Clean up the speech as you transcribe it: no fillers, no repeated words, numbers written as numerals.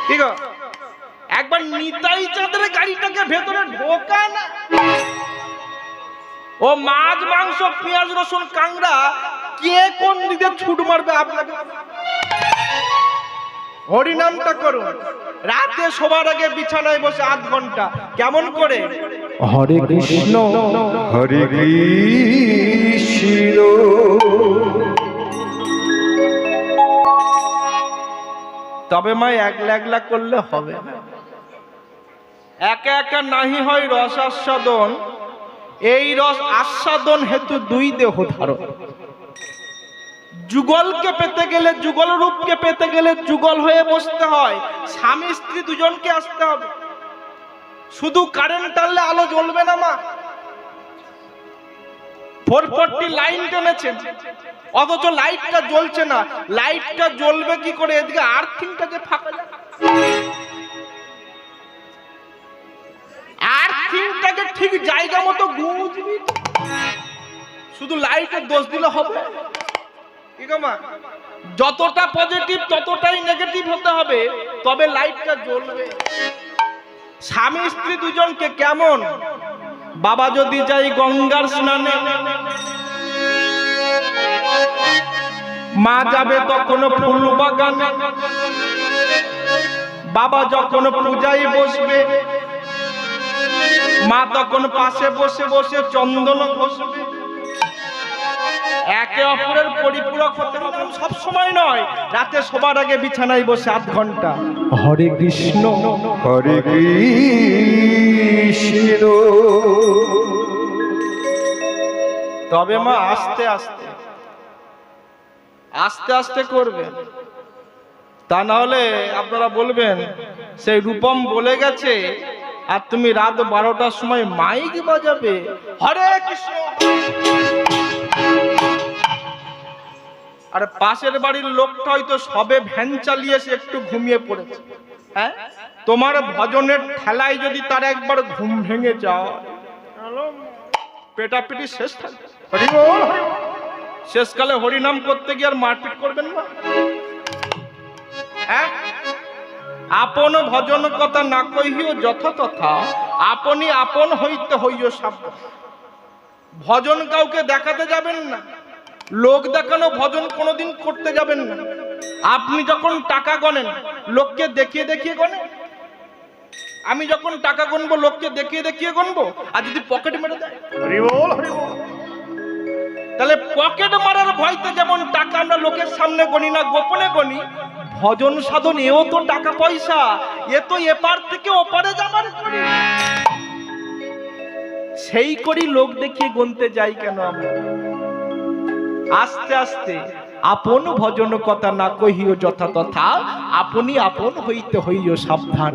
ঠিক আছে, একবার নিতাই চাঁদের গাড়িটাকে ভেতরে ঢোকা না, ও মাছ মাংস পেঁয়াজ রসুন কাংড়া কে কোন দিকে ছুট মারবে আপনাকে? হরিনামটা করুন, রাতে শোবার আগে বিছানায় বসে 8 ঘন্টা। কেমন করে? হরে কৃষ্ণ হরে কৃষ্ণ। তবে মা একলা একলা করলে হবে না, একা একা নাহি হয় রস আস্বাদন, এই রস আস্বাদন হেতু 2 দেহ ধারণ। যুগলকে পেতে গেলে, যুগল রূপকে পেতে গেলে যুগল হয়ে বসতে হয়, স্বামী স্ত্রী দুজনকে আসতে হবে। শুধু কারেন্ট টানলে আলো জ্বলবে না মা। 440 লাইন টেনেছেন, অথচ লাইটটা জ্বলছে না। লাইটটা জ্বলবে কি করে? এদিকে আর্থিংটাকে ফাঁকা যায়, আর্থিংটাকে ঠিক জায়গা মতো গুঁজবি। শুধু লাইটের দোষ দিলে হবে? যতটা পজিটিভ ততটাই নেগেটিভ হতে হবে, তবে লাইটটা জ্বলবে। স্বামী স্ত্রী দুজনকে কেমন? বাবা যদি যাই গঙ্গার স্নানে, মা যাবে তখন ফুল বাগানে। বাবা যখন পূজায় বসবে, মা তখন পাশে বসে বসে চন্দন ঘষবে। একে অপরের পরিপূরক হতে হবে সব সময় নয়, রাতে শোবার আগে বিছানায় বসে 8 ঘন্টা। হরে কৃষ্ণ হরে কৃষ্ণ। তবে মা আস্তে আস্তে আস্তে আস্তে করবেন, তা না হলে আপনারা বলবেন সেই রূপম বলে গেছে আর তুমি রাত 12টার সময় মাইক বাজাবে হরে কৃষ্ণ। আর পাশের বাড়ির লোকটা হয়তো সবে ভ্যান চালিয়ে এসে একটু ঘুমিয়ে পড়েছে, হ্যাঁ, তোমার ভজনের ঠেলায় যদি তার একবার ঘুম ভেঙে যাও, পেটাপিটি শেষ থাকবে। শেষকালে হরিনাম করতে গিয়ে আর মারপিট করবেন না, হ্যাঁ। আপন ভজন কথা না কহিও যথা তথা, আপনি আপন হইতে হইও সাবধান। ভজন কাউকে দেখাতে যাবেন না, লোক দেখানো ভজন কোনোদিন করতে যাবেন না। আপনি যখন টাকা গণেন লোককে দেখিয়ে দেখিয়ে গণেন, আমি যখন টাকা গণবো লোককে দেখিয়ে দেখিয়ে গণবো। আর যদি পকেট মেরে দেয়, তাহলে পকেট মারার ভয়তে যেমন টাকা আমরা লোকের সামনে গণি না, গোপনে গণি, ভজন সাধন এও তো টাকা পয়সা, এ তো এপার থেকে ওপারে যাবার করি, সেই করি লোক দেখিয়ে গুনতে যাই কেন আমরা? আস্তে আস্তে আপন ভজন কথা না কহিও যথা তথা, আপনি আপন হইতে হইও সাবধান।